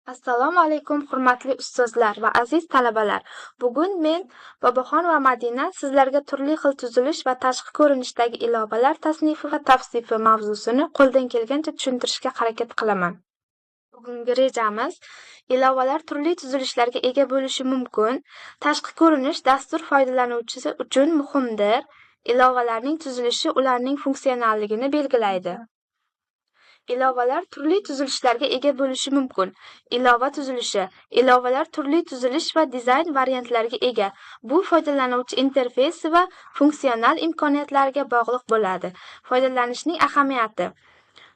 Assalomu alaykum hurmatli ustozlar va aziz talabalar. Bugun men Boboxon va Madina sizlarga turli xil tuzilish va tashqi ko'rinishdagi ilovalar tasnifi va tavsifi mavzusini qo'ldan kelgancha tushuntirishga harakat qilaman. Bugungi rejamiz ilovalar turli tuzilishlarga ega bo'lishi mumkin. Tashqi ko'rinish dastur foydalanuvchisi uchun muhimdir. Ilovalarning tuzilishi ularning funksionalligini belgilaydi. Ilovalar turli tuzilishlarga ega bo'lishi mumkin. Ilova tuzilishi. Ilovalar turli tuzilish va dizayn variantlariga ega. Bu foydalanuvchi interfeysi va funksional imkoniyatlariga bog'liq bo'ladi. Foydalanishning ahamiyati.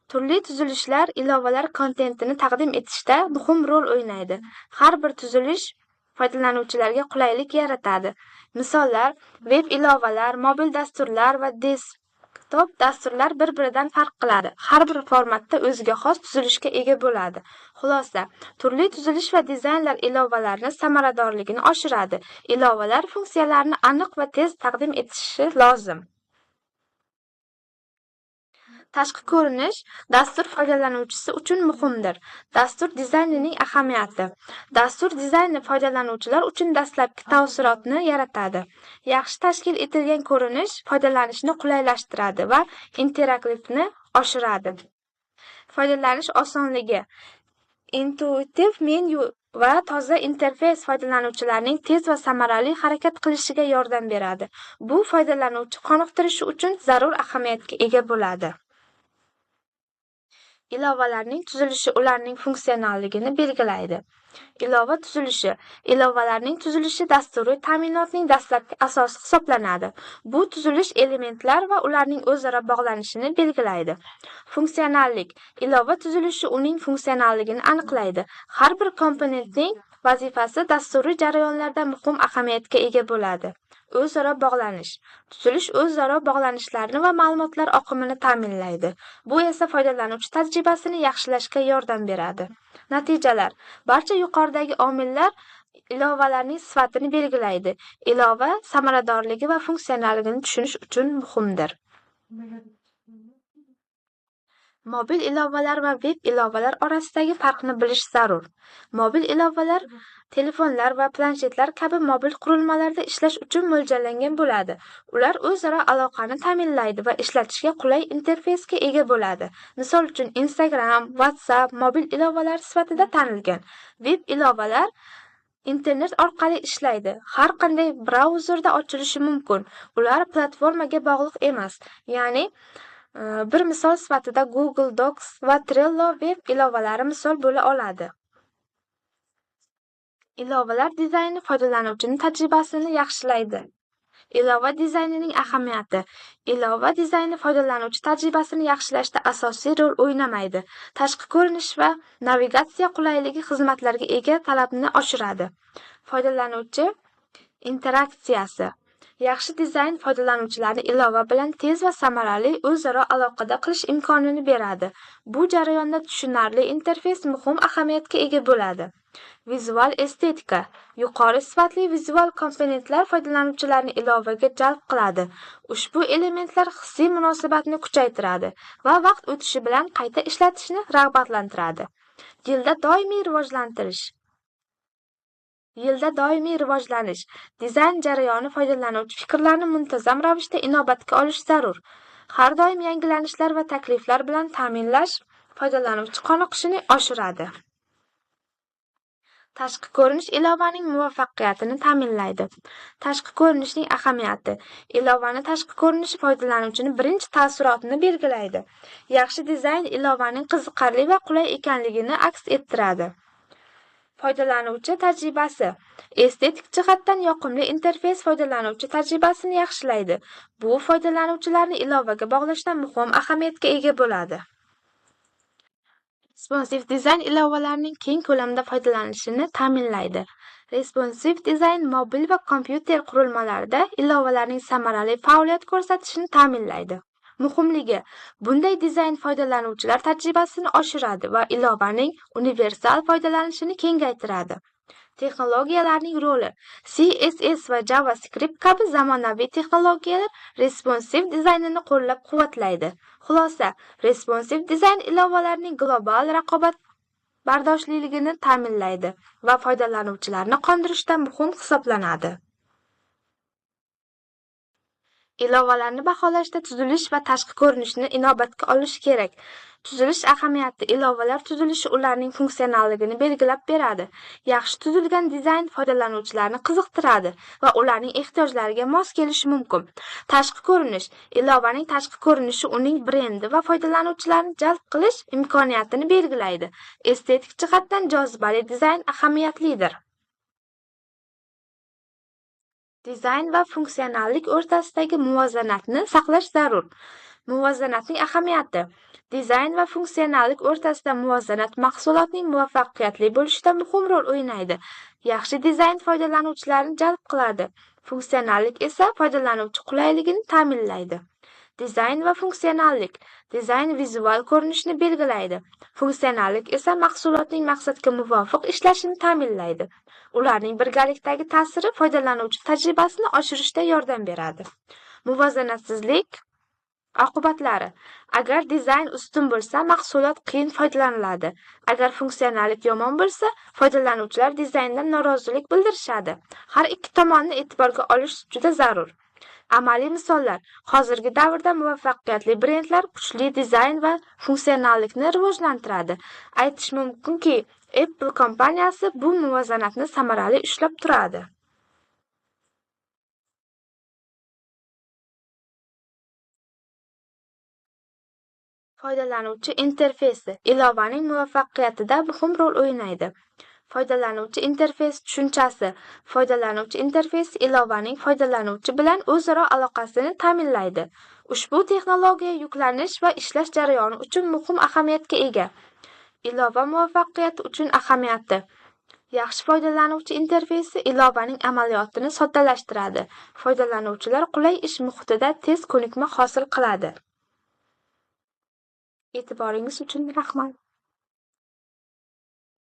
Turli tuzilishlar ilovalar kontentini taqdim etishda muhim rol o'ynaydi. Har bir tuzilish foydalanuvchilarga qulaylik yaratadi. Misollar: veb ilovalar, mobil dasturlar va desktop dasturlar bir-biridan farq qiladi. Har bir formatda o'ziga xos tuzilishga ega bo'ladi. Xulosa: turli tuzilish va dizaynlar ilovalarning samaradorligini oshiradi. Ilovalar funksiyalarini aniq va tez taqdim etishi lozim. Tashqi ko'rinish dastur foydalanuvchisi uchun muhimdir. Dastur dizaynining ahamiyati. Dastur dizayni foydalanuvchilar uchun dastlabki taassurotni yaratadi. Yaxshi tashkil etilgan ko'rinish foydalanishni qulaylashtiradi va interaktivni oshiradi. Foydalanish osonligi. Intuitiv menu va toza interfeys foydalanuvchilarning tez va samarali harakat qilishiga yordam beradi. Bu foydalanuvchi qoniqtirishi uchun zarur ahamiyatga ega bo'ladi. Ilovalarning tuzilishi ularning funksionalligini belgilaydi. Ilova tuzilishi. Ilovalarning tuzilishi dasturiy ta'minotning dastlabki asosi hisoblanadi. Bu tuzilish elementlar va ularning o'zaro bog'lanishini belgilaydi. Funksionallik. Ilova tuzilishi uning funksionalligini aniqlaydi. Har bir komponentning vazifasi dasturiy jarayonlarda muhim ahamiyatga ega bo'ladi. O'zaro bog'lanish. Tuzilish o'zaro bog'lanishlarni va ma'lumotlar oqimini ta'minlaydi. Bu esa foydalanuvchi tajribasini yaxshilashga yordam beradi. Natijalar. Barcha yuqoridagi omillar ilovalarning sifatini belgilaydi. Ilova samaradorligi va funksionalligini tushunish uchun muhimdir. Mobil ilovalar va veb ilovalar orasidagi farqni bilish zarur. Mobil ilovalar telefonlar va planshetlar kabi mobil qurilmalarda ishlash uchun mo'ljallangan bo'ladi. Ular o'zaro aloqani ta'minlaydi va ishlatishga qulay interfeysga ega bo'ladi. Misol uchun Instagram, WhatsApp mobil ilovalar sifatida tanilgan. Veb ilovalar internet orqali ishlaydi. Har qanday brauzerda ochilishi mumkin. Ular platformaga bog'liq emas. Ya'ni bir misol sifatida Google Docs va Trello veb ilovalari misol bo'la oladi. Ilovalar dizayni foydalanuvchining tajribasini yaxshilaydi. Ilova dizaynining ahamiyati. Ilova dizayni foydalanuvchi tajribasini yaxshilashda asosiy rol o'ynamaydi. Tashqi ko'rinish va navigatsiya qulayligi xizmatlarga ega talabni oshiradi. Foydalanuvchi interaksiyasi. Yaxshi dizayn foydalanuvchilarni ilova bilan tez va samarali o'zaro aloqada qilish imkonini beradi. Bu jarayonda tushunarli interfeys muhim ahamiyatga ega bo'ladi. Vizual estetika. Yuqori sifatli vizual komponentlar foydalanuvchilarni ilovaga jalb qiladi. Ushbu elementlar hissiy munosabatni kuchaytiradi va vaqt o'tishi bilan qayta ishlatishni rag'batlantiradi. Yilda doimiy rivojlanish. Dizayn jarayoni foydalanuvchi fikrlarni muntazam ravishda inobatga olish zarur. Har doim yangilanishlar va takliflar bilan ta'minlash foydalanuvchi qoniqishini oshiradi. Tashqi ko'rinish ilovaning muvaffaqiyatini ta'minlaydi. Tashqi ko'rinishning ahamiyati. Ilovaning tashqi ko'rinishi foydalanuvchining birinchi taassurotini belgilaydi. Yaxshi dizayn ilovaning qiziqarli va qulay ekanligini aks ettiradi. Foydalanuvchi tajribasi. Estetik jihatdan yoqimli interfeys foydalanuvchi tajribasini yaxshilaydi. Bu foydalanuvchilarni ilovaga bog'lashda muhim ahamiyatga ega bo'ladi. Responsive dizayn ilovalarning keng ko'lamda foydalanishini ta'minlaydi. Responsive dizayn mobil va kompyuter qurilmalarida ilovalarning samarali faoliyat ko'rsatishini ta'minlaydi. Muhimligi. Bunday dizayn foydalanuvchilar tajribasini oshiradi va ilovaning universal foydalanishini kengaytiradi. Texnologiyalarning roli. CSS va JavaScript kabi zamonaviy texnologiyalar responsive dizaynini qo'llab-quvvatlaydi. Xulosa: responsive dizayn ilovalarining global bardoshliligini ta'minlaydi va foydalanuvchilarni qondirishda muhim hisoblanadi. Ilovalarni baholashda tuzilish va tashqi ko'rinishni inobatga olish kerak. Tuzilish ahamiyati: ilovalar tuzilishi ularning funksionalligini belgilab beradi. Yaxshi tuzilgan dizayn foydalanuvchilarni qiziqtiradi va ularning ehtiyojlariga mos kelishi mumkin. Tashqi ko'rinish: ilovaning tashqi ko'rinishi uning brendi va foydalanuvchilarni jalb qilish imkoniyatini belgilaydi. Estetik jihatdan jozibali dizayn ahamiyatlidir. Dizayn va funksionallik o'rtasidagi muvozanatni saqlash zarur. Muvozanatning ahamiyati: dizayn va funksionallik o'rtasida muvozanat mahsulotning muvaffaqiyatli bo'lishida muhim rol o'ynaydi. Yaxshi dizayn foydalanuvchilarni jalb qiladi, funksionallik esa foydalanuvchi qulayligini ta'minlaydi. Dizayn va funksionallik: dizayn vizual ko'rinishni belgilaydi, funksionallik esa mahsulotning maqsadga muvofiq ishlashini ta'minlaydi. Ularning birgalikdagi ta'siri foydalanuvchi tajribasini oshirishda yordam beradi. Muvozanatsizlik oqibatlari: agar dizayn ustun bo'lsa, mahsulot qiyin foydalaniladi. Agar funksionallik yomon bo'lsa, foydalanuvchilar dizayndan norozilik bildirishadi. Har ikki tomonni e'tiborga olish juda zarur. Amaliy misollar: hozirgi davrda muvaffaqiyatli brendlar kuchli dizayn va funksionallikni rivojlantiradi. Aytish mumkinki, Apple kompaniyasi bu muvozanatni samarali ushlab turadi. Foydalanuvchi interfeysi ilovaning muvaffaqiyatida muhim rol o'ynaydi. Foydalanuvchi interfeysi tushunchasi: foydalanuvchi interfeysi ilovaning foydalanuvchi bilan o'zaro aloqasini ta'minlaydi. Ushbu texnologiya yuklanish va ishlash jarayoni uchun muhim ahamiyatga ega. Ilova muvaffaqiyati uchun ahamiyati: yaxshi foydalanuvchi interfeysi ilovaning amaliyotini soddalashtiradi. Foydalanuvchilar qulay ish muhitida tez ko'nikma hosil qiladi. E'tiboringiz uchun rahmat.